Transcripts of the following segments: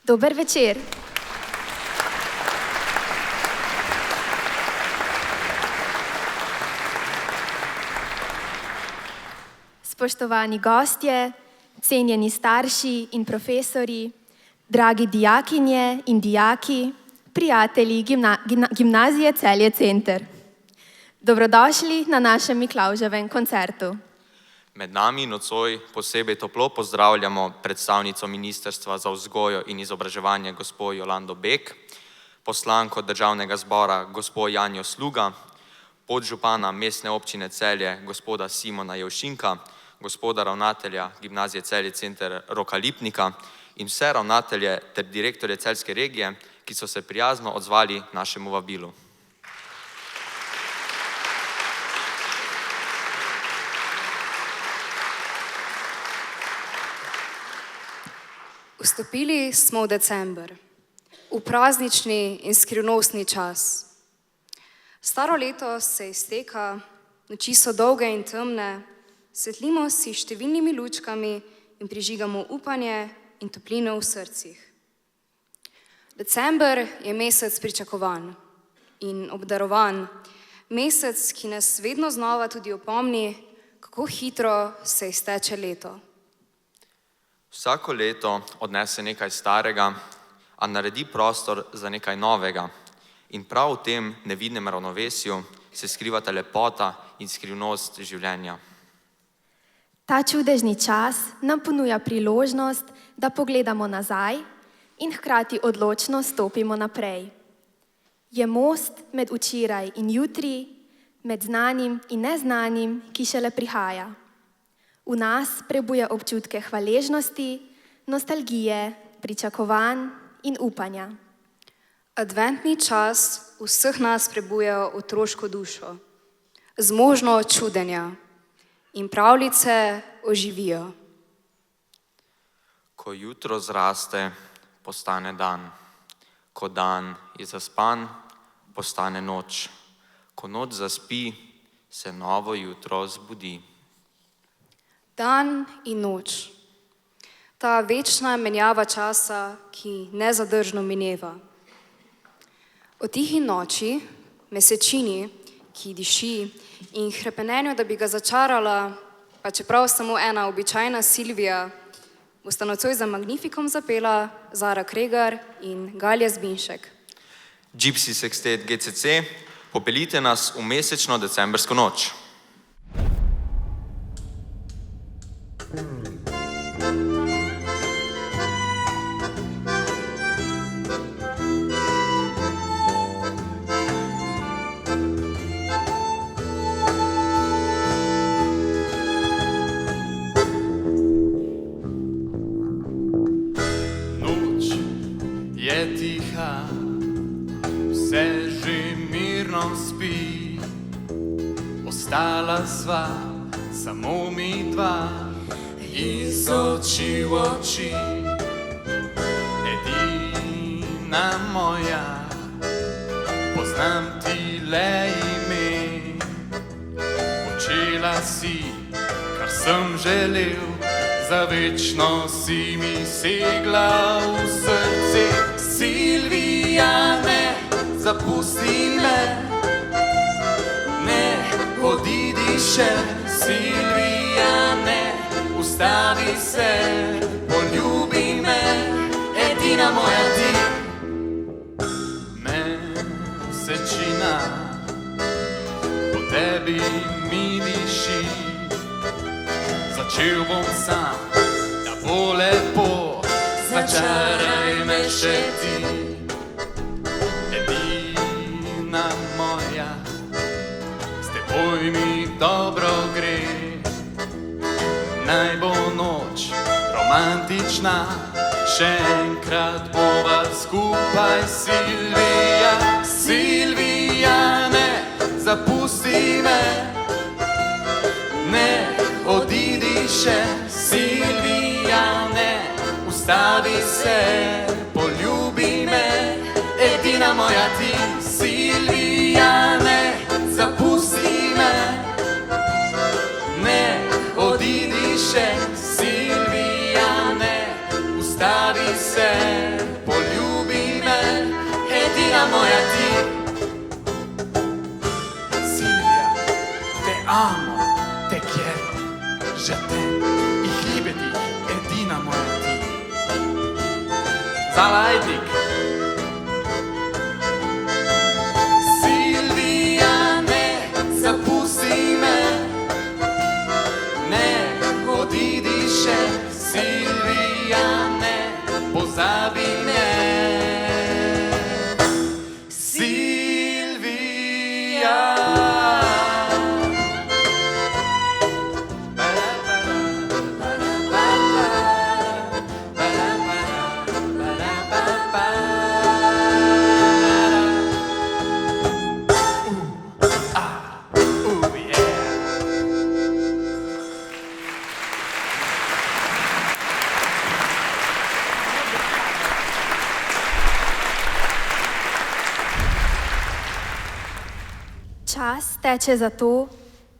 Dober večer. Spoštovani gostje, cenjeni starši in profesorji, dragi dijakinje in dijaki, prijatelji Gimnazije Celje Center. Dobrodošli na našem Miklavževem koncertu. Med nami nocoj posebej toplo pozdravljamo predstavnico Ministrstva za vzgojo in izobraževanje gospo Jolando Bek, poslanko Državnega zbora gospo Janjo Sluga, podžupana Mestne občine Celje gospoda Simona Jevšinka, gospoda ravnatelja Gimnazije Celje Center Roka Lipnika in vse ravnatelje ter direktorje celjske regije, ki so se prijazno odzvali našemu vabilu. Vstopili smo v december, v praznični in skrivnostni čas. Staro leto se izteka, noči so dolge in temne, svetlimo si številnimi lučkami in prižigamo upanje in toplino v srcih. December je mesec pričakovan in obdarovan, mesec, ki nas vedno znova tudi opomni, kako hitro se izteče leto. Vsako leto odnese nekaj starega, a naredi prostor za nekaj novega. In prav v tem nevidnem ravnovesju se skrivata lepota in skrivnost življenja. Ta čudežni čas nam ponuja priložnost, da pogledamo nazaj in hkrati odločno stopimo naprej. Je most med včeraj in jutri, med znanim in neznanim, ki šele prihaja. V nas prebuja občutke hvaležnosti, nostalgije, pričakovanj in upanja. Adventni čas vseh nas prebuja otroško dušo, zmožno čudenja in pravljice oživijo. Ko jutro zraste, postane dan. Ko dan je zaspan, postane noč. Ko noč zaspi, se novo jutro zbudi. Dan in noč. Ta večna menjava časa, ki nezadržno mineva. O tihi noči, mesečini, ki diši in hrepenenju, da bi ga začarala, pa čeprav samo ena običajna Silvija, bosta nocoj za Magnifikom zapela Zara Kregar in Galja Zbinšek. Gypsy Sextet GCC, popeljite nas v mesečno decembrsko noč. Noč je tiha, vse že mirno spi, ostala sva samo mi dva, iz oči v oči. Edina moja, poznam ti le ime. Počela si, kar sem želel, za večno si mi segla v srce. Silvija, ne zapusti me, ne odidi še. Silvija, ne ustavi se, poljubi me, edina moja ti. Mesečina po tebi mi diši, začel bom sam, da bo lepo, začaraj me še ti. Edina moja, s teboj mi dobro gre. Naj bo noč romantična, še enkrat bova skupaj. Silvija, Silvija, ne zapusti me, ne odidi še. Silvija, ne ustavi se, poljubi me, edina moja ti. Silvija, ne zapusti me, ne odidi še. Silvija, ne ustavi se, amo, te quiero, je t'aime, ich liebe dich, edina moja ti. Zalajdik. Silvija, ne zapusti me, ne odidi še, Silvija, ne pozabi me. Čas teče zato,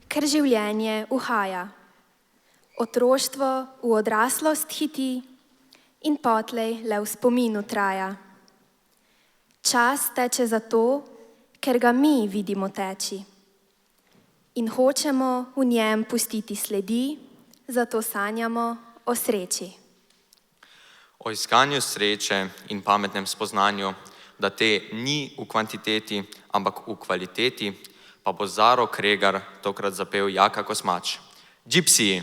ker življenje uhaja. Otroštvo v odraslost hiti in potlej le v spominu traja. Čas teče zato, ker ga mi vidimo teči. In hočemo v njem pustiti sledi, zato sanjamo o sreči. O iskanju sreče in pametnem spoznanju, da te ni v kvantiteti, ampak v kvaliteti, pa bo Zaro Kregar tokrat zapel Jaka Kosmač. Gypsy.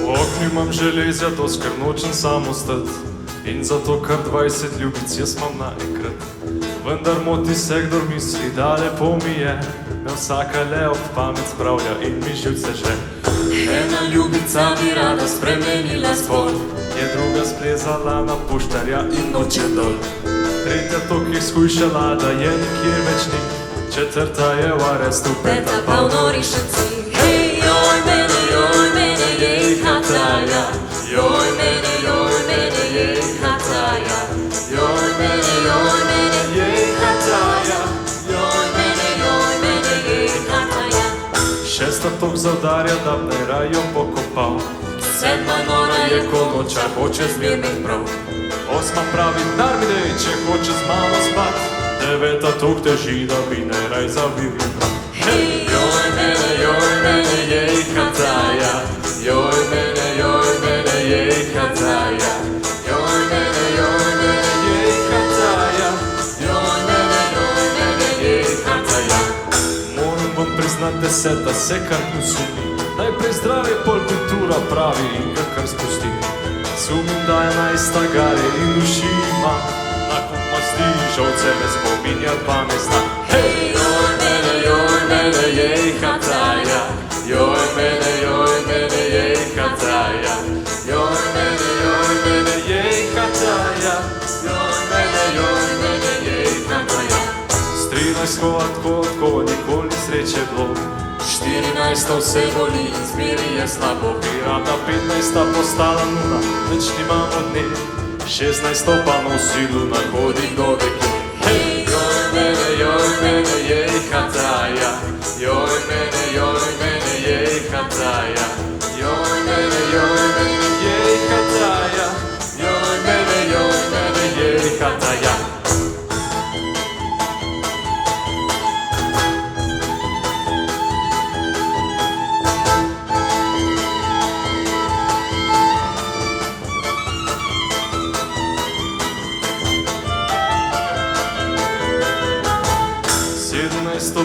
V oknu imam železja, to ker nočem samo stati. In zato kar 20 ljubic jaz imam naenkrat. Vendar moti se, kdor misli, da lepo mi je. Me vsaka le ob pamet spravlja in mi živce že. Ena ljubica bi rada spremenila spol, Je druga splezala na poštarja in noče dol. tretja tokih skušala, da je nikjer več ni. Četrta je v arestu, Peta pa v norišnici. Hej, joj mene, jej hataja. Joj mene, jej hataja. Joj mene, jej hataja. Joj mene, jej hataja. šesta tok zaudarja, da bi rajo pokopal. Sedma nora je Ko noča hoče zmernih prav. Osma pravi, dar mi dej, če hoče z mano spat. Deveta tok teži, da bi ne raj zavil. Hej, joj mene, jej hataja. Joj mene, jej hataja. joj mene, Jej hataja. joj mene, jej hataja. Moram vam priznat, deseta se kar usumi. Najprej zdravje, pol kultura pravi in ga kar spusti. Sumim, da je najsta gare in uši ima. Na kup masti, žolce me spominja, pa me zna. Hej, joj mene, jej hataja. Joj mene, jej hataja. joj mene, jej hataja. joj mene, jej hataja. S 13 tako, nikoli sreče bilo. 14 vse boli in zmeri je slabo. Pirata 15 postala nula, več nimam od nje. 16 pa nosilu na hodih do veki. Hej, joj mene, jej hataja. Joj mene, jej hataja. joj mene, Jej hataja. joj mene, Jej hataja.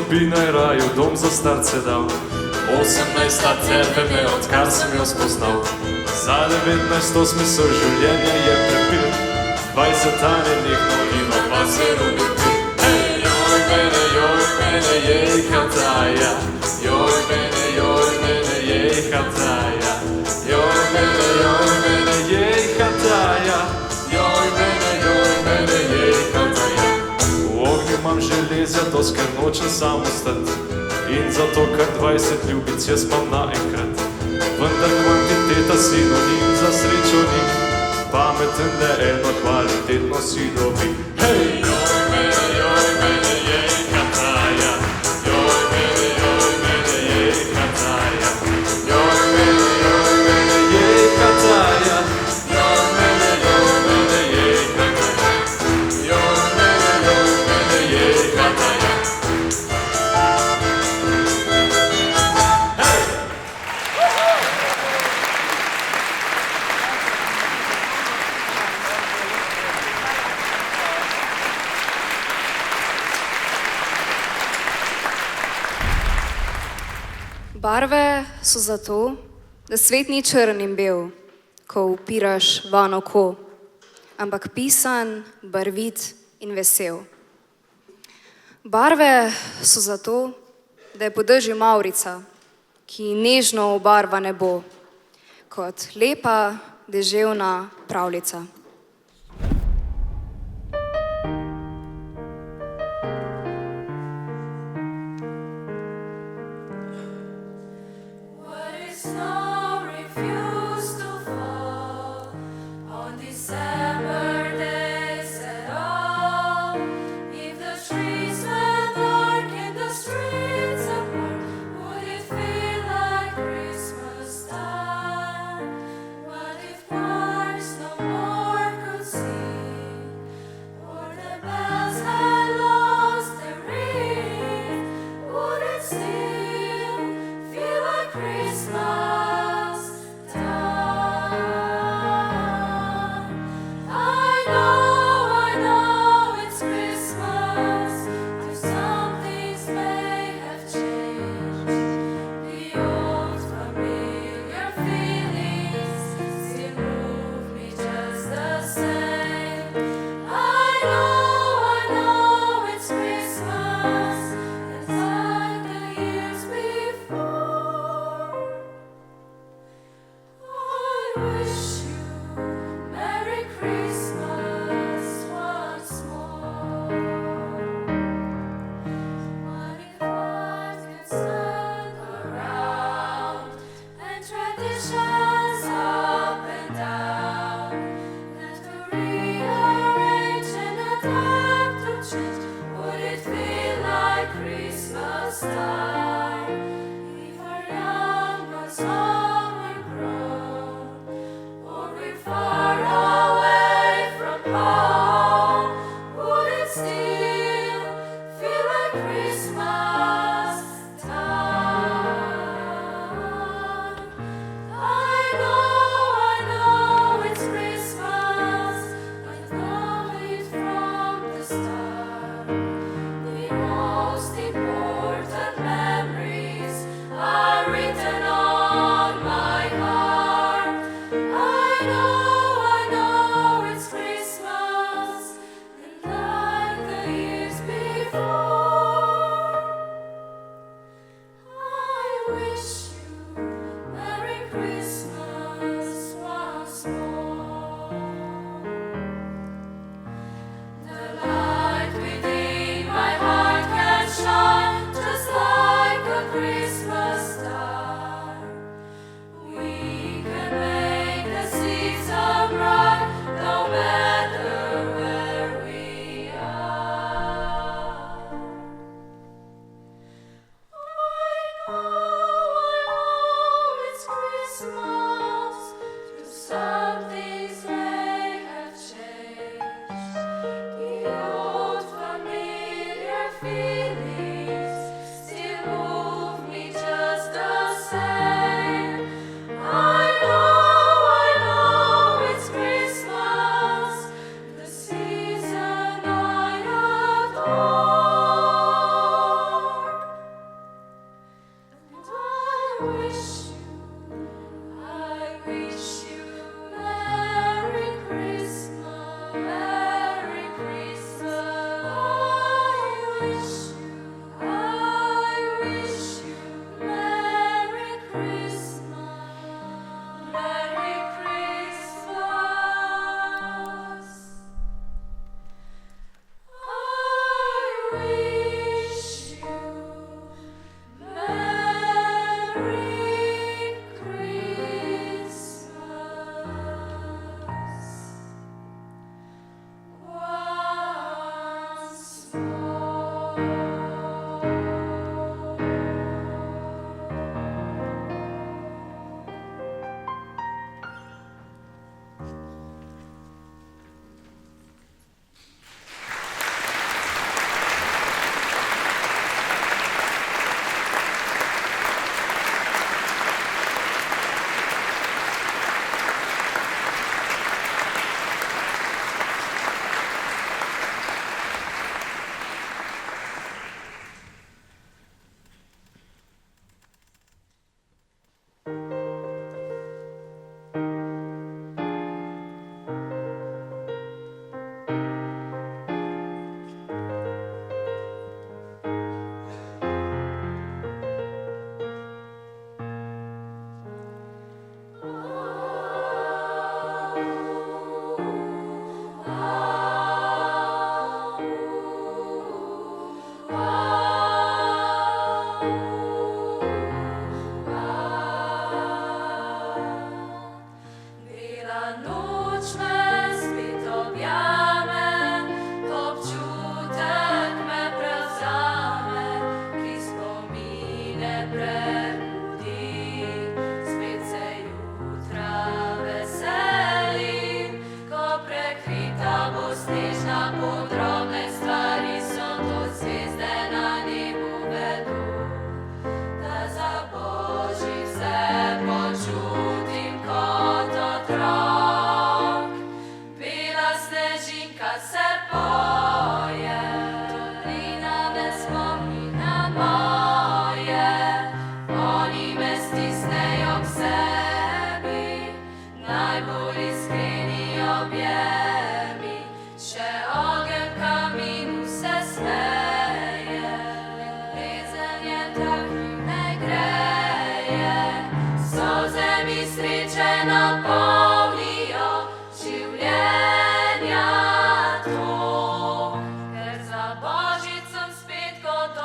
Bi naj raju dom za starce dal. 18 cerpe me, odkar sem jo spoznal. Za 19 smisel življenja je prepil. 20 nenehno ima pa se rubi pil. Hej, joj mene, jej hataja. Joj mene, jej hataja. Joj mene, jej hataja. Joj mene, jej hataja. V ognju imam železja, to ker nočem samo stati. In zato kar 20 ljubic jaz imam naenkrat. Vendar kvantiteta sinonim za srečo ni. Pameten le eno kvalitetno si dobi. Hej! Joj mene, jej hataja. Joj mene, jej hataja. Joj mene, jej hataja. Barve so zato, da svet ni črn in bel, ko upiraš van oko, ampak pisan, barvit in vesel. Barve so zato, da je podežju mavrica, ki nežno obarva nebo, kot lepa deževna pravljica. Snow refused to fall on December days at all. If the trees were dark and the streets apart, would it feel like Christmas time? What if parks no more da noč me spet objame, občutek me prevzame, ki spomine prebudi. Spet se jutra veselim, ko prekrita bo snežna, podrobne stvari so to zvezde na nebu vedu. Da za Božji vse počutim kot otrok. Bela snežinka se poje, dolina me spomni na moje, oni me stisnejo k sebi, najbolj iskreni objemi, še ogenj v kaminu se smeje, ljubezen je tak, ki me greje, solze mi sreče napolnijo življenja tok, ker za Božič sem spet kot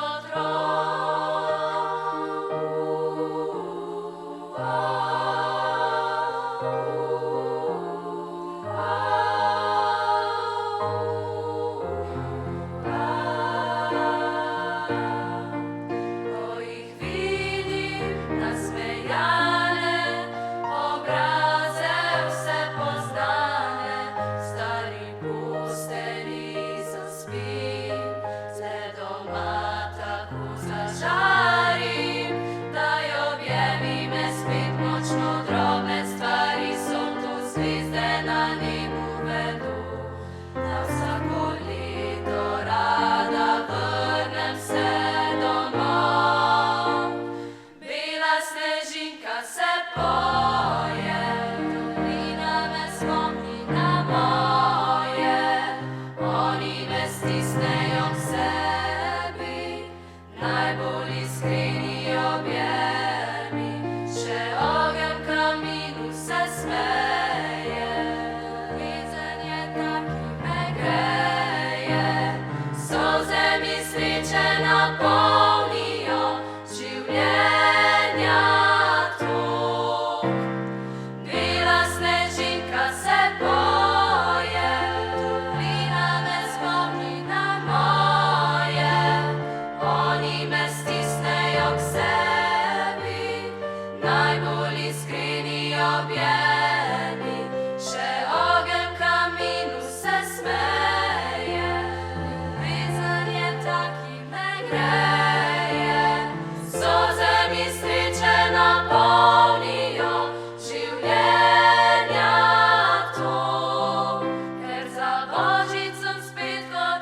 Ko jih vidim nasmejane, obraze vse poznane, stari postelji zaspim, se doma tako zažarim, da jo objemi me spet močno, drobne stvari so to zvezde na nebu vedu. Da vsako leto rada vrnem se domov. Bela snežinka se poje, dolina me spomni na moje, oni me stisnejo k sebi, najbolj iskreni objemi, še ogenj v kaminu se smeje, ljubezen je tak, ki me greje, solze mi sreče napolnijo življenja tok. Bela snežinka se poje, dolina me spomni na moje, oni me stisnejo k sebi, najbolj iskreni objemi, še ogenj v kaminu se smeje, ljubezen je tak, ki me greje, solze mi sreče napolnijo življenja tok, ker za Božič sem spet kot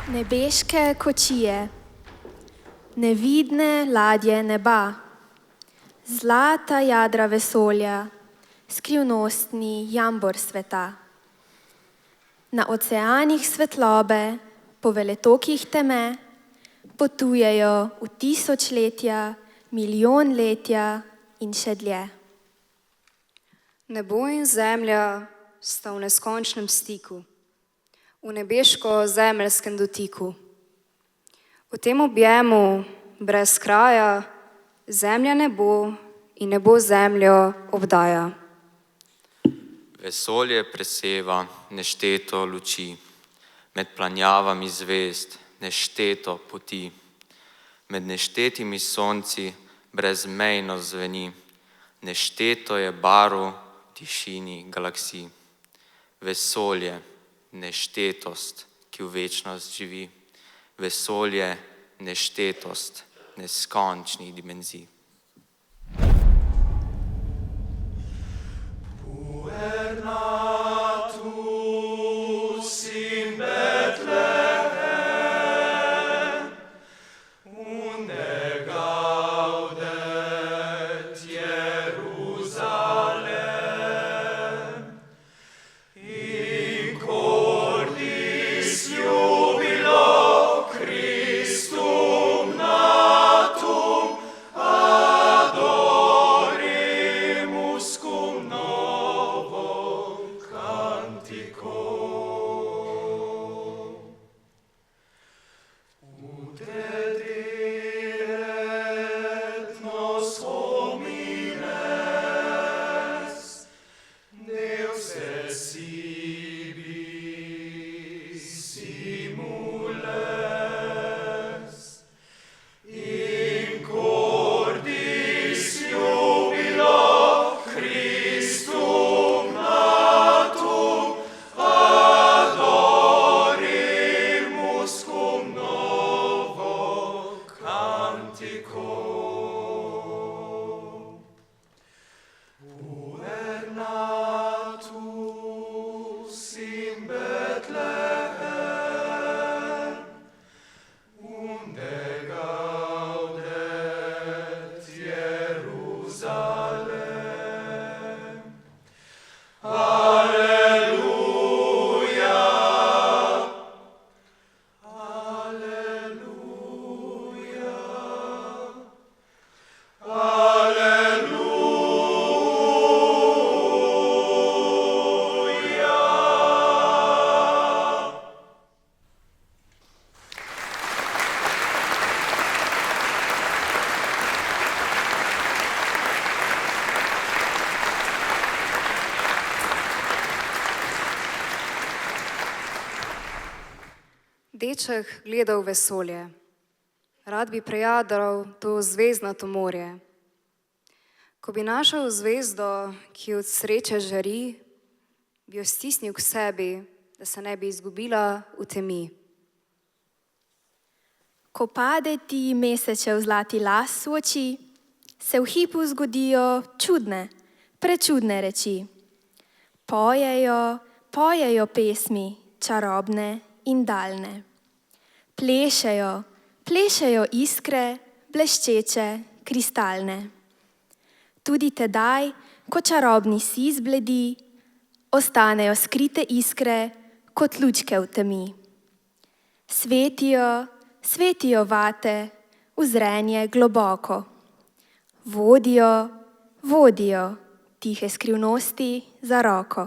Nebeške kočije, nevidne ladje neba, zlata jadra vesolja, skrivnostni jambor sveta. Na oceanih svetlobe, po veletokih teme, potujejo v tisočletja, milijonletja in še dlje. Nebo in zemlja sta v neskončnem stiku, v nebeško-zemeljskem dotiku. V tem objemu brez kraja zemlja nebo in nebo zemljo obdaja. Vesolje preseva nešteto luči, med planjavami zvezd nešteto poti, med neštetimi sonci brezmejno zveni, nešteto je barv v tišini galaksij. Vesolje, neštetost, ki v večnost živi, vesolje, neštetost neskončnih dimenzij. deček gleda v vesolje. Rad bi prejadral to zvezdnato morje. Ko bi našel zvezdo, ki od sreče žari, bi jo stisnil k sebi, da se ne bi izgubila v temi. Ko pade ti mesečev zlati las v oči, se v hipu zgodijo čudne, prečudne reči. Pojejo, pojejo pesmi, čarobne in daljne. Plešejo, plešejo iskre, bleščeče, kristalne. Tudi tedaj, ko čarobni si zbledi, ostanejo skrite iskre kot lučke v temi. Svetijo, svetijo vate v zrenje globoko. Vodijo, vodijo tihe skrivnosti za roko.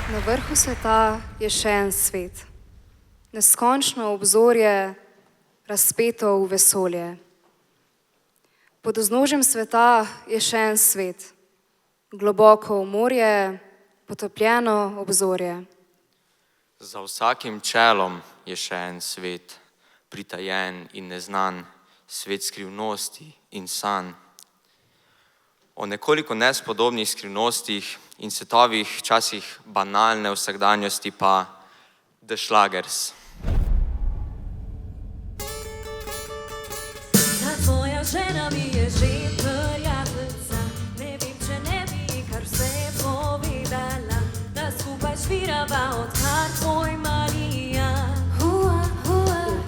Na vrhu sveta je še en svet. Neskončno obzorje, razpeto v vesolje. Pod vznožjem sveta je še en svet. Globoko v morje, potopljeno obzorje. Za vsakim čelom je še en svet, pritajen in neznan, svet skrivnosti in sanj. O nekoliko nespodobnih skrivnostih in svetovih časih banalne vsakdanjosti pa The Schlagers. Ta tvoja žena mi je že prijateljica, ne vem, če ne bi kar vse povedala, da skupaj švirava odkar tvoj Marija. V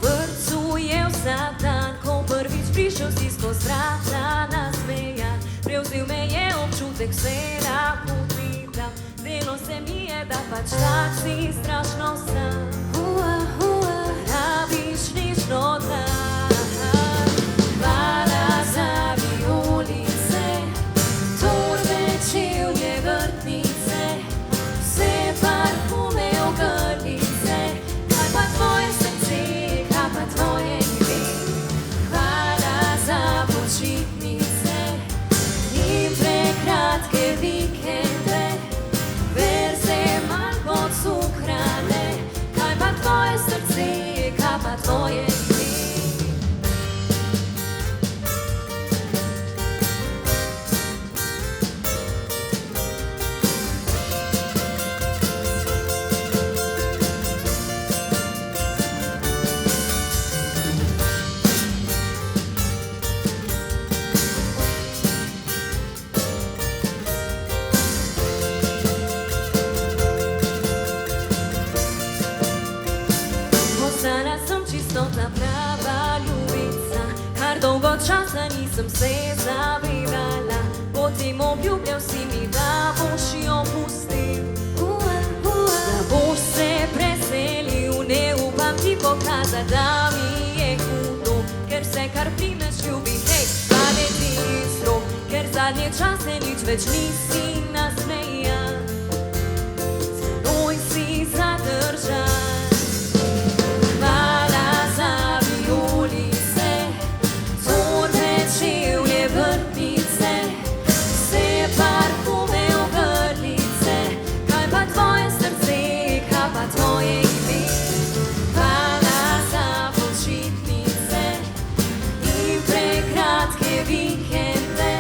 vrtcu je vsak dan, ko prvič prišel si skozi vrata nasmeja, prevzel me je občutek, se lahko tvitlam, zdelo se mi je, da pač tak si strašno sam. Rabiš nežno dan. Hvala za vijolice, torbe, čevlje, vrtnice, vse parfume, ogrlice, kaj pa tvoje srce, kaj pa tvoje ime. Hvala za počitnice in prekratke vikende, verze manj kot suhrane, kaj sem se zavedala, potem obljubljal si mi, da boš jo pustil. Da boš se preselil, ne upam ti pokazati, da mi je hudo, ker vse, kar primeš, ljubi, hej, pade ti iz rok, ker zadnje čase nič več nisi nasmejan, z menoj si zadržan. Hvala za vijolice, torbe, čevlje, vrtnice, vse parfume, ogrlice, kaj pa tvoje srce, kaj pa tvoje ime. Hvala za počitnice in prekratke vikende,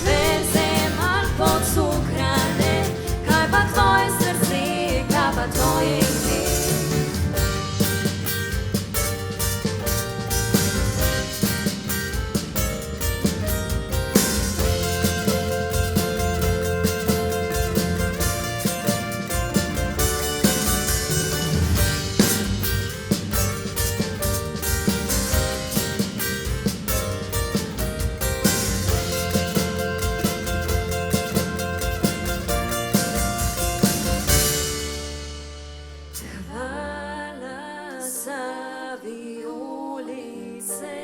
verze mal podcukrane, kaj pa tvoje srce, kaj pa tvoje ime. Hvala za vijolice,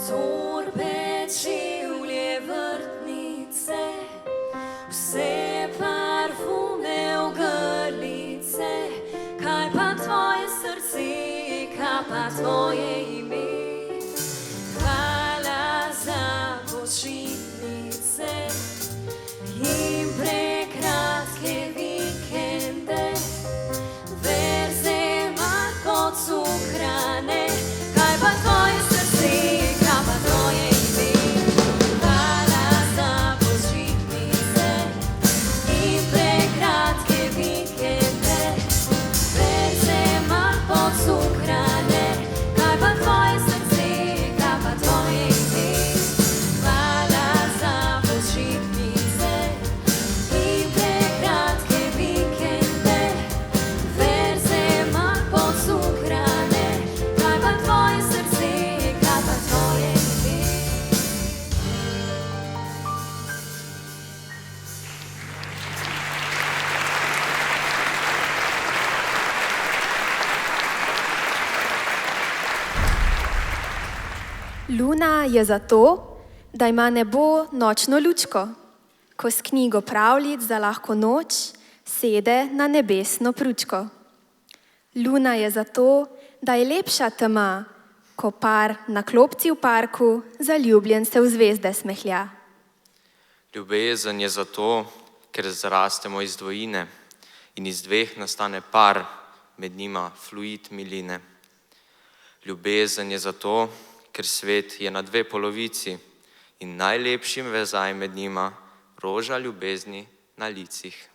torbe, čevlje, vrtnice, vse parfume, ogrlice, kaj pa tvoje srce, kaj pa tvoje ime. Hvala za počitnice in prekratke vikende, verze mal podcukrane, kaj pa tvoje srce, kaj pa tvoje ime. Hvala za počitnice in prekratke vikende, verze mal podcukrane, kaj pa tvoje srce, kaj pa tvoje ime. Hvala za počitnice in prekratke vikende, verze mal podcukrane, kaj pa tvoje srce, kaj pa tvoje ime. Luna je zato, da ima nebo nočno lučko, ko s knjigo pravljic za lahko noč sede na nebesno pručko. Luna je zato, da je lepša tema, ko par na klopci v parku zaljubljen se v zvezde smehlja. Ljubezen je zato, ker zrastemo iz dvojine in iz dveh nastane par, med njima fluid miline. Ljubezen je zato, ker svet je na dve polovici in najlepšim vezaj med njima roža ljubezni na licih.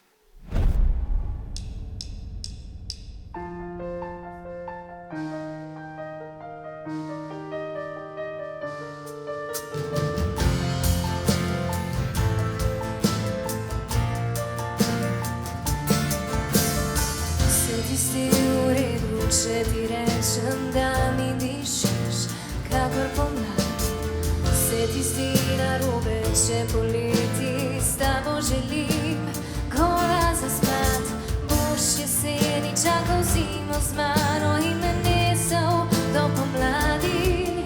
Se ti zdi v redu, če ti rečem, da mi dišiš kakor pomlad? Se ti zdi narobe, če poleti s tabo želim gola zaspat? Boš jeseni čakal zimo z mano in me nesel do pomladi?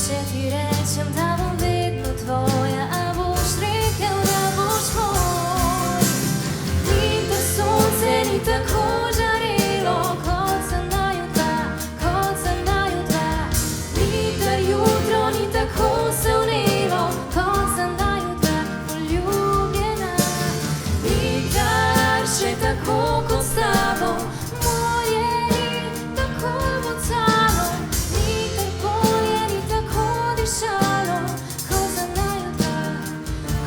Če ti rečem, da bom vedno tvoja, a boš rekel, da boš moj? Ni to sonce, ni tako žarelo, kot sem naju dva, kot sem naju dva. Ni to jutro, ni tako se vnelo, kot sem naju dva, poljubljena. Nikdar še tako kot s tabo, moje ni tako bocalo. Nikdar bolje ni tako dišalo, kot sem naju dva,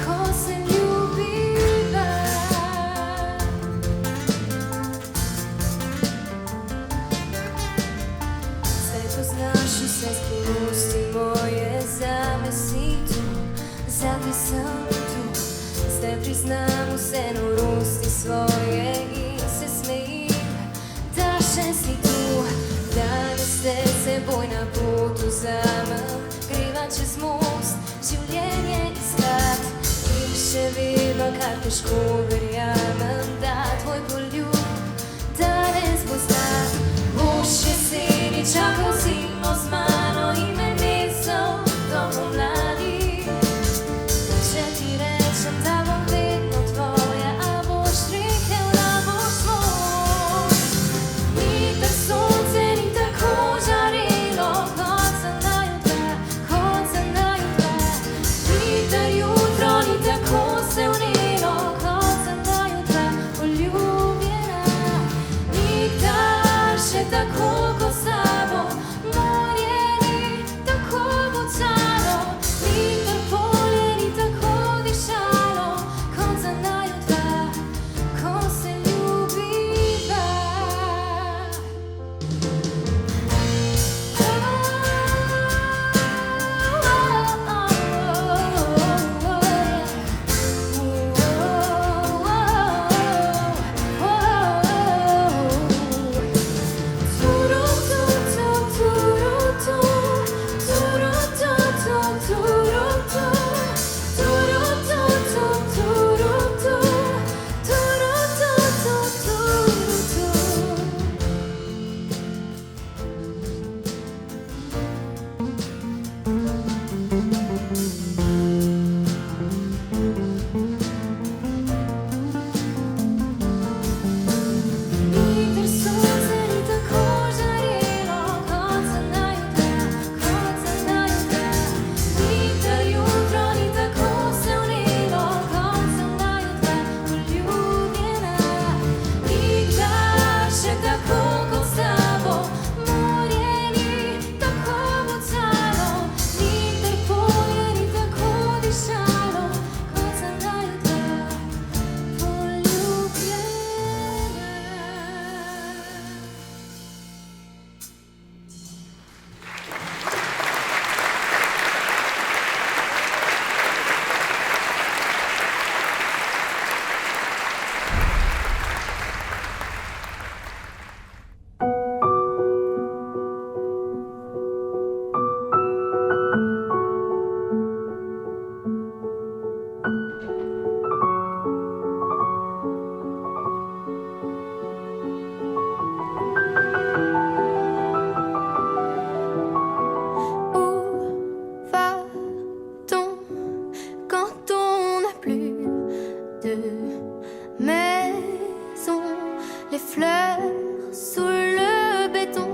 ko se ljubiva. Zdaj poznaš vse skrivnosti moje, zame si tu, zate sem tu. Zdaj priznam vse norosti svoje in se smejim, da še si tu. Danes te seboj na pot vzamem, greva čez težko verjamem, da tvoj poljub danes bo znak. Boš jeseni čakal zimo z mano in me nesel do pomladi. Če ti rečem, da bom vedno tvoja, a boš rekel, da boš moj. Ni ta sonce, ni tako žarelo, kot se naju dva, kot se naju dva. Ni ta jutro, ni tako se vnelo, kot se naju dva poljubljena. Nikdar še tako kot s tabo, morje ni tako bucalo. Nikdar polje ni tako dišalo, kot za naju dva, ko se ljubiva. Nikdar sonce ni tako žarelo, kot se naju dva, kot se naju dva. Nikdar jutro ni tako se vnelo, kot se naju dva poljubljena. Nikdar še tako kot s tabo, morje ni tako bucalo. Nikdar polje ni tako dišalo, kot se naju dva poljubljena. Où va-t-on quand on n'a plus de maison? Les fleurs sous le béton,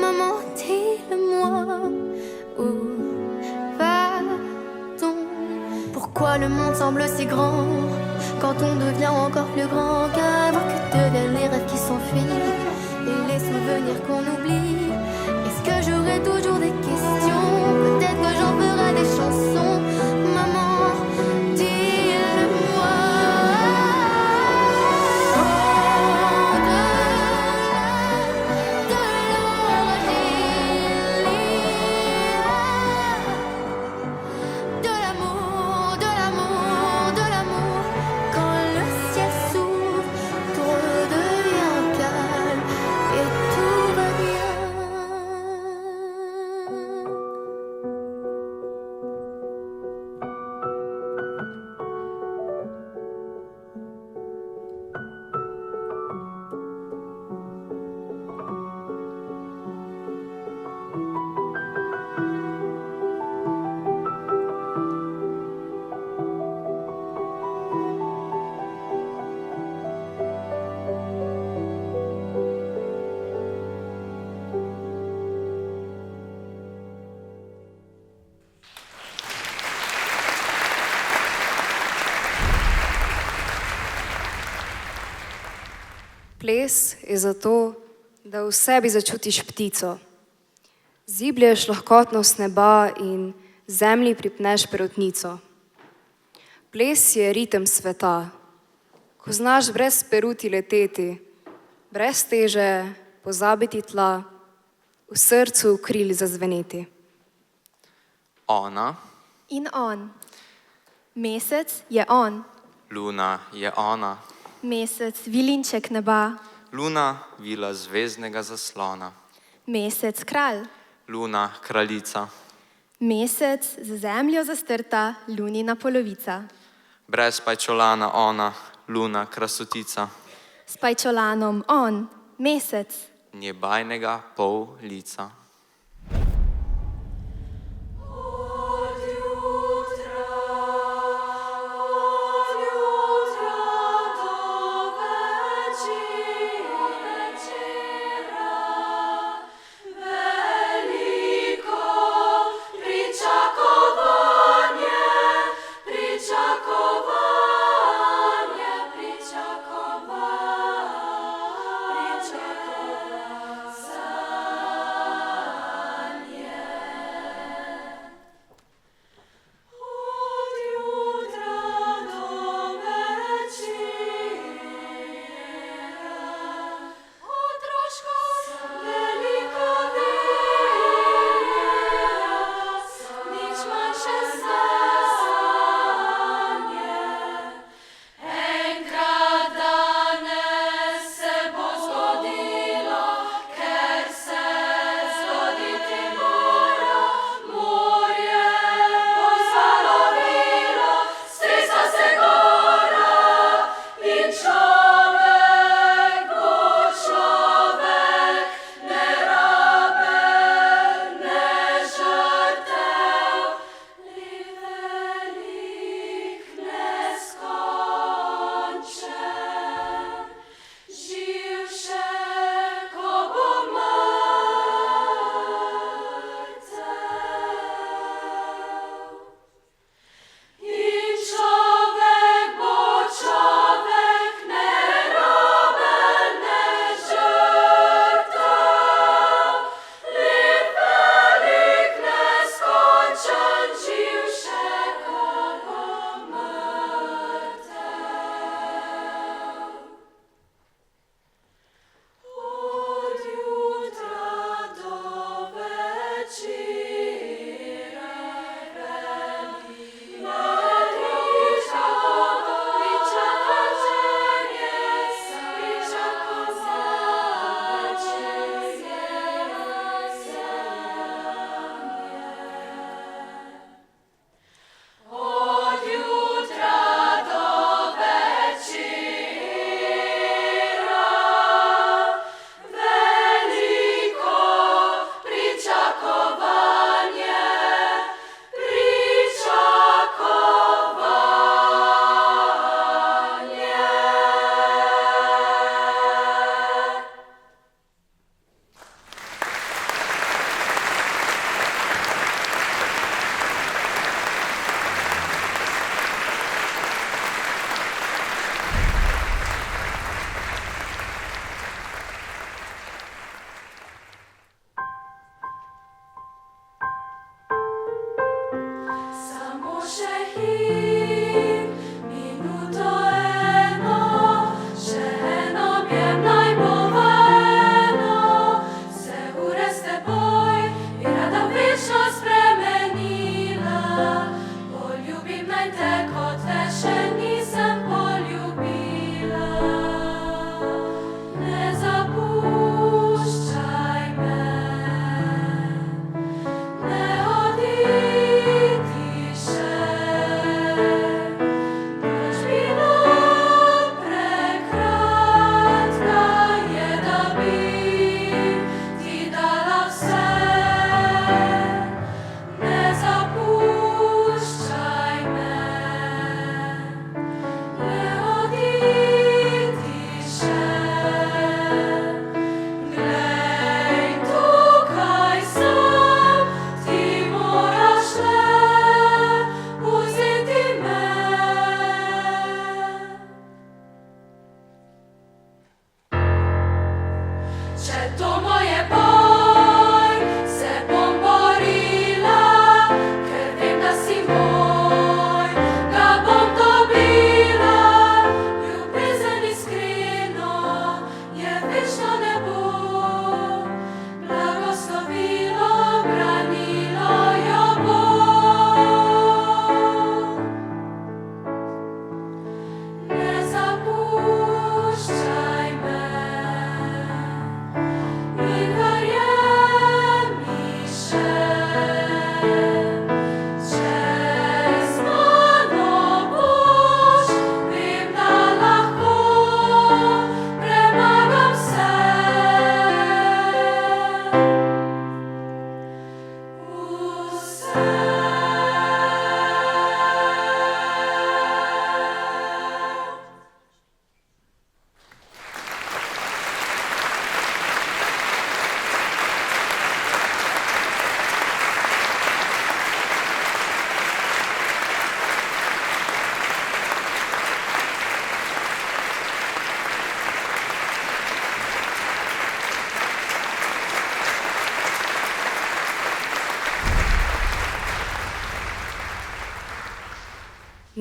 maman, dis-le-moi. Où va-t-on? Pourquoi le monde semble si grand quand on devient encore plus grand? Qu'avoir que deviennent les rêves qui s'enfuient et les souvenirs qu'on oublie? Est-ce que j'aurai toujours des questions? Peut-être que j'en ferai des chansons. Maman, dis-le-moi. De l'amour, de l'amour, de l'amour. Quand le ciel s'ouvre, tout redevient calme et tout va bien. Ples je zato, da v sebi začutiš ptico. Ziblješ lahkotnost neba in zemlji pripneš perutnico. Ples je ritem sveta, ko znaš brez peruti leteti, brez teže pozabiti tla, v srcu kril zazveneti. Ona, In on. Mesec je on. luna je ona, Mesec vilinček neba. luna vila zvezdnega zaslona, Mesec kralj. luna kraljica, Mesec z zemljo zastrta lunina polovica. Brez pajčolana ona, luna, krasotica, S pajčolanom on, mesec. nje bajnega pol lica. Nie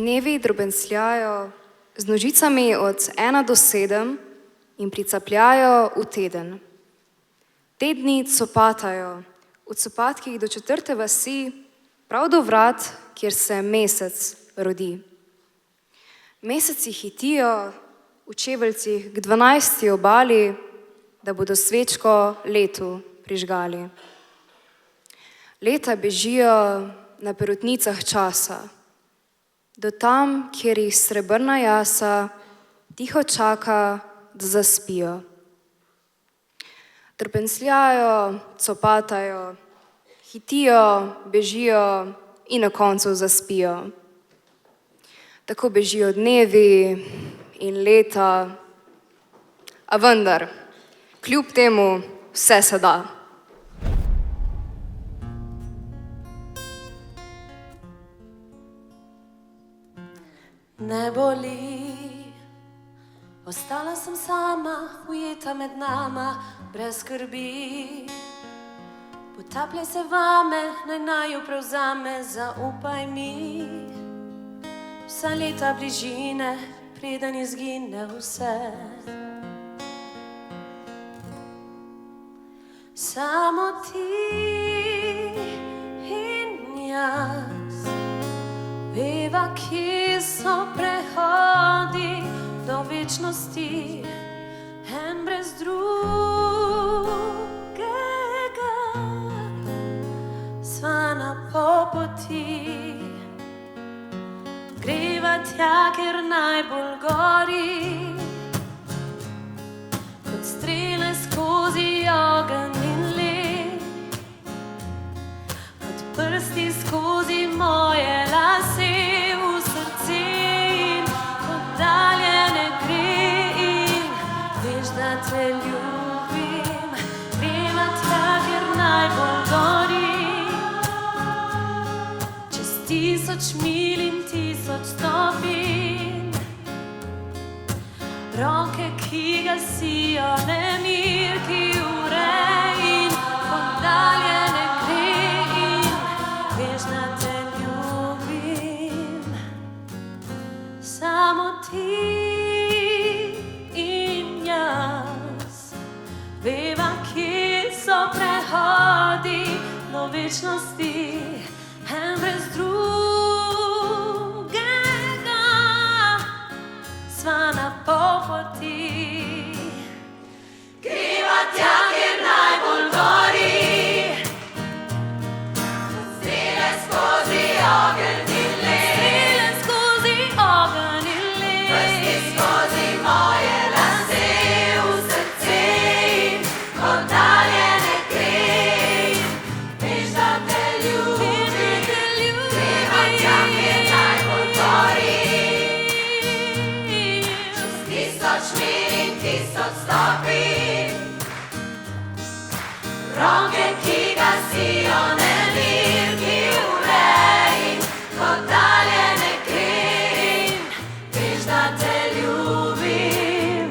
Dnevi drobensljajo z nožicami od 1 do 7 in pricapljajo v teden. Tedni copatajo, od Copatkih do 4. vasi, prav do vrat, kjer se mesec rodi. Meseci hitijo v čeveljcih k 12. obali, da bodo svečko letu prižgali. Leta bežijo na perutnicah časa, do tam, kjer jih srebrna jasa tiho čaka, da zaspijo. Drobensljajo, copatajo, hitijo, bežijo in na koncu zaspijo. Tako bežijo dnevi in leta, a vendar, kljub temu vse se da. Ne boli, ostala sem sama, ujeta med nama, brez skrbi. Potapljaj se vame, naj naju prevzame, zaupaj mi. Vsa leta bližine, preden izgine vse. Samo ti in jaz, veva, ki so prehodi do večnosti, en brez drugega. Sva na popoti, greva tja, kjer najbolj gori, kot strele skozi ogenj in led, kot prsti skozi moje lase v srce in kot dalje ne gre in veš, da te ljubim. Greva tja, kjer najbolj gori, čez 1000 milj in 1000 stopinj. Roke, ki gasijo nemir, ki ure in kot dalje ne gre in veš, da te ljubim. Samo ti in jaz, veva, kje so prehodi do večnosti, en brez drugega. Sva na popoti, greva tja, kjer najbolj gori, strele skozi ogenj in led, strele skozi ogenj in led, prsti skozi moje lase v srce in kot dalje ne gre. Veš, da te ljubim, greva tja, kjer najbolj gori, 1000 milj in 1000 stopinj. Roke, ki gasijo nemir, ki ure in kot dalje ne gre in veš, da te ljubim.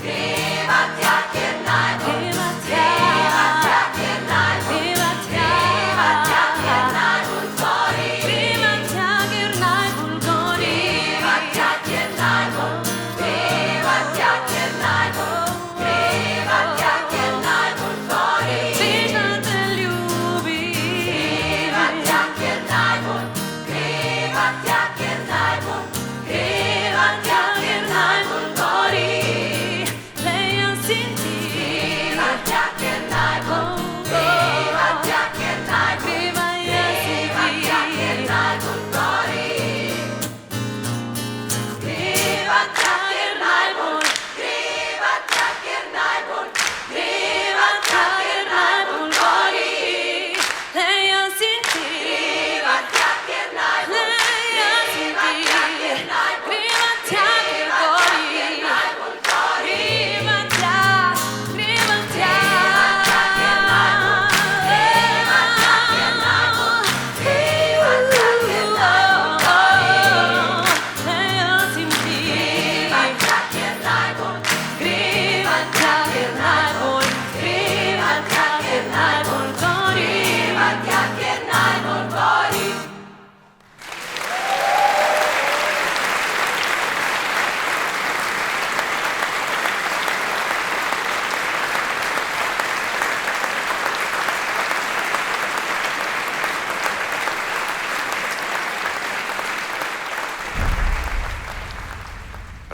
Greva tja, kjer najbolj, greva tja, kjer najbolj, greva tja, kjer najbolj gori, greva tja, kjer najbolj gori, greva tja, kjer najbolj, greva tja, kjer najbolj, greva tja, kjer najbolj gori. Veš, da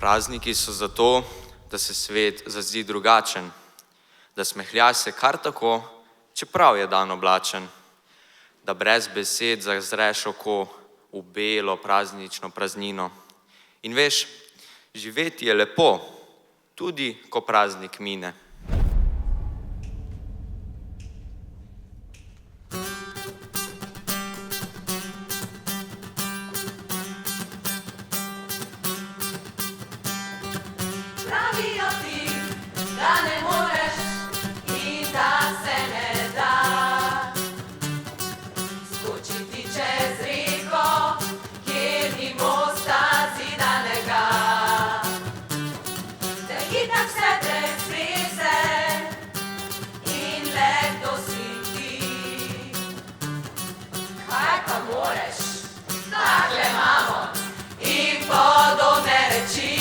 Prazniki so zato, da se svet zazdi drugačen, da smehlja se kar tako, čeprav je dan oblačen, da brez besed zazreš oko v belo praznično praznino. In veš, živeti je lepo, tudi ko praznik mine. Pravijo ti, da ne moreš in da se ne da skočiti čez reko, kjer ni mosta zidanega. Da itak vse brez veze in le kdo si ti. Kaj pa moreš, takle imamo in podobne reči.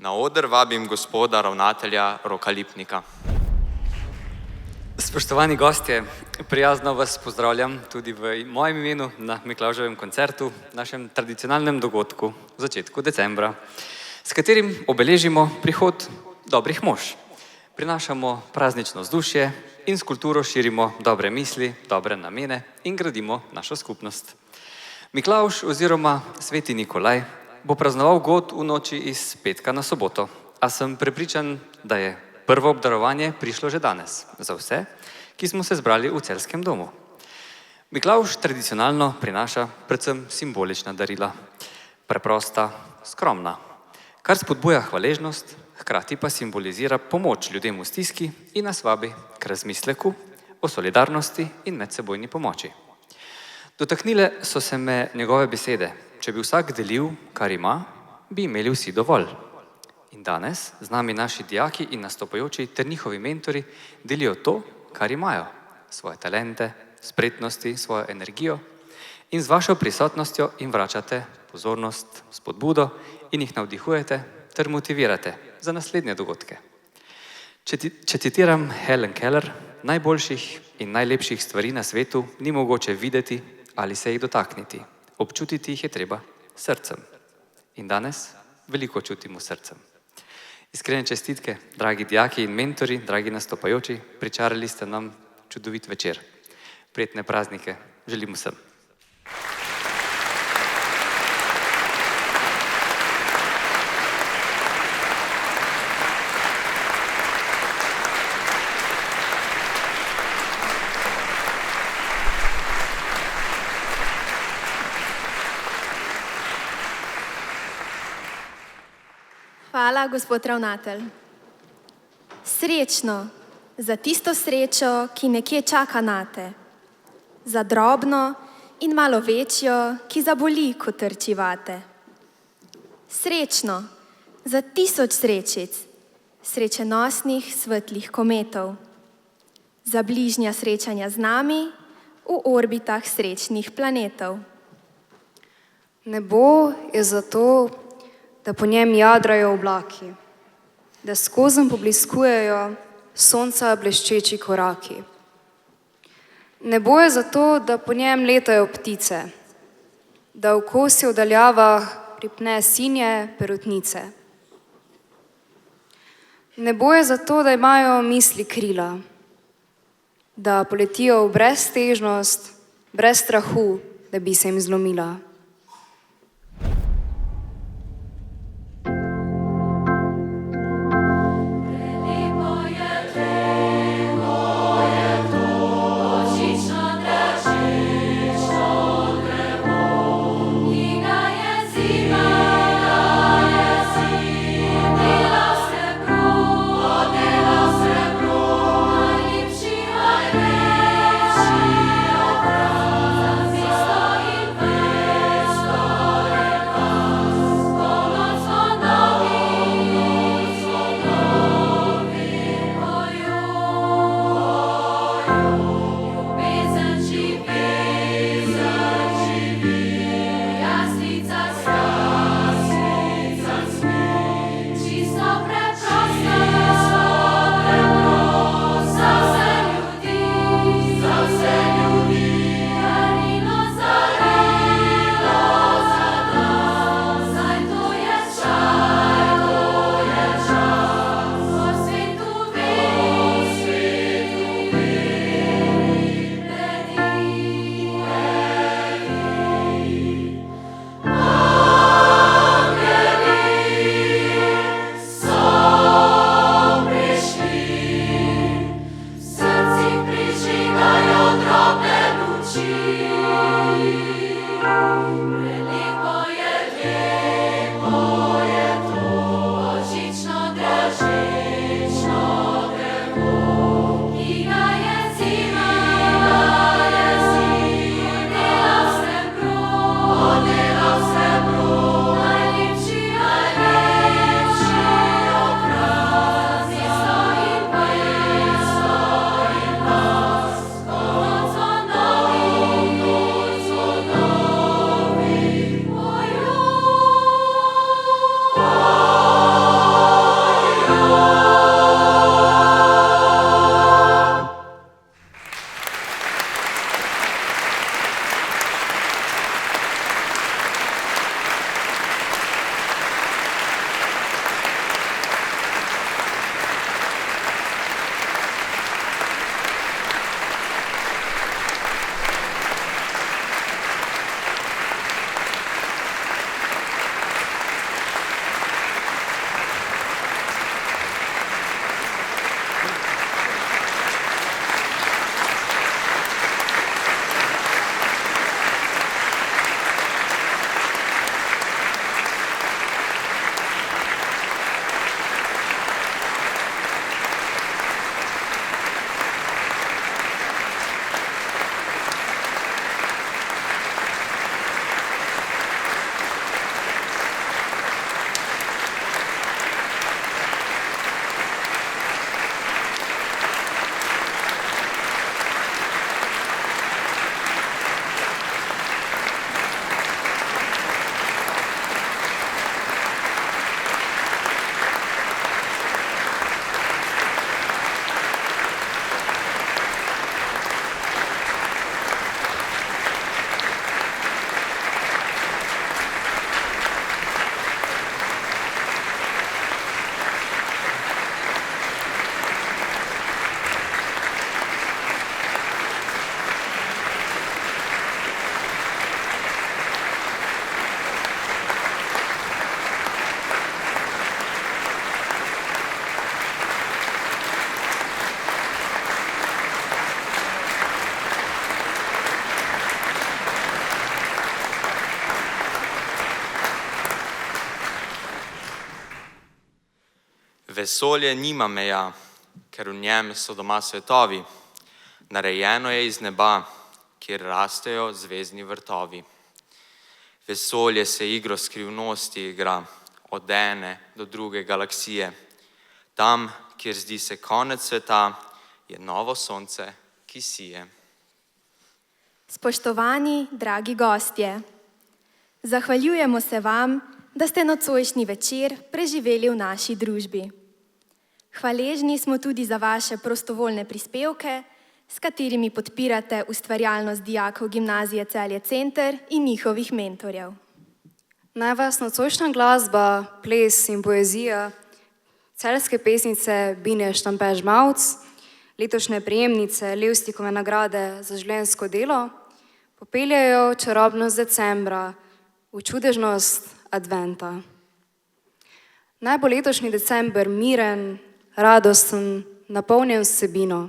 Na oder vabim gospoda ravnatelja Roka Lipnika. Spoštovani gostje, prijazno vas pozdravljam tudi v mojem imenu na Miklavževem koncertu, našem tradicionalnem dogodku v začetku decembra, s katerim obeležimo prihod dobrih mož. prinašamo praznično vzdušje in s kulturo širimo dobre misli, dobre namene in gradimo našo skupnost. Miklavž oziroma Sveti Nikolaj bo praznoval god v noči iz petka na soboto, a sem prepričan, da je prvo obdarovanje prišlo že danes za vse, ki smo se zbrali v Celjskem domu. Miklavž tradicionalno prinaša predvsem simbolična darila, preprosta, skromna, kar spodbuja hvaležnost, hkrati pa simbolizira pomoč ljudem v stiski in nas vabi k razmisleku o solidarnosti in medsebojni pomoči. Dotaknile so se me njegove besede: če bi vsak delil, kar ima, bi imeli vsi dovolj. In danes z nami naši dijaki in nastopajoči ter njihovi mentori delijo to, kar imajo, svoje talente, spretnosti, svojo energijo, in z vašo prisotnostjo jim vračate pozornost, spodbudo in jih navdihujete ter motivirate za naslednje dogodke. Če citiram Helen Keller, najboljših in najlepših stvari na svetu ni mogoče videti ali se jih dotakniti. Občutiti jih je treba srcem. In danes veliko čutimo srcem. Iskrene čestitke, dragi dijaki in mentori, dragi nastopajoči, pričarali ste nam čudovit večer. Prijetne praznike želim vsem. Hvala, gospod ravnatelj. Srečno za tisto srečo, ki nekje čaka nate, za drobno in malo večjo, ki zaboli, ko trči vate. Srečno za 1000 srečic, srečenosnih svetlih kometov, za bližnja srečanja z nami v orbitah srečnih planetov. Nebo je zato, da po njem jadrajo oblaki, da skozenj pobliskujejo sonca bleščeči koraki. Nebo je zato, da po njem letajo ptice, da v kosi v daljavah pripne sinje perutnice. Nebo je zato, da imajo misli krila, da poletijo v breztežnost, brez strahu, da bi se jim zlomila. Thank you. Vesolje nima meja, ker v njem so doma svetovi. Narejeno je iz neba, kjer rastejo zvezdni vrtovi. Vesolje se igro skrivnosti igra, od ene do druge galaksije. Tam, kjer zdi se konec sveta, je novo sonce, ki sije. Spoštovani, dragi gostje, zahvaljujemo se vam, da ste nocojšnji večer preživeli v naši družbi. Hvaležni smo tudi za vaše prostovoljne prispevke, s katerimi podpirate ustvarjalnost dijakov Gimnazije Celje Center in njihovih mentorjev. Naj vas nocojšnja glasba, ples in poezija celjske pesnice Bine Štampež-Mavc, letošnje prejemnice Levstikove nagrade za življenjsko delo, popeljajo čarobnost decembra, v čudežnost adventa. Naj bo letošnji december miren, radosten, napolnjen vsebino,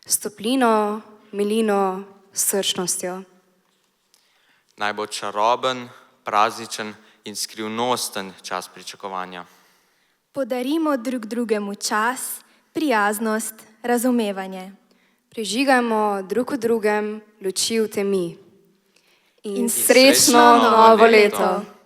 s toplino, milino, srčnostjo. Naj bo čaroben, prazničen in skrivnosten čas pričakovanja. Podarimo drug drugemu čas, prijaznost, razumevanje. Prižigajmo drug v drugem luči v temi. In srečno srečno novo novo leto! leto!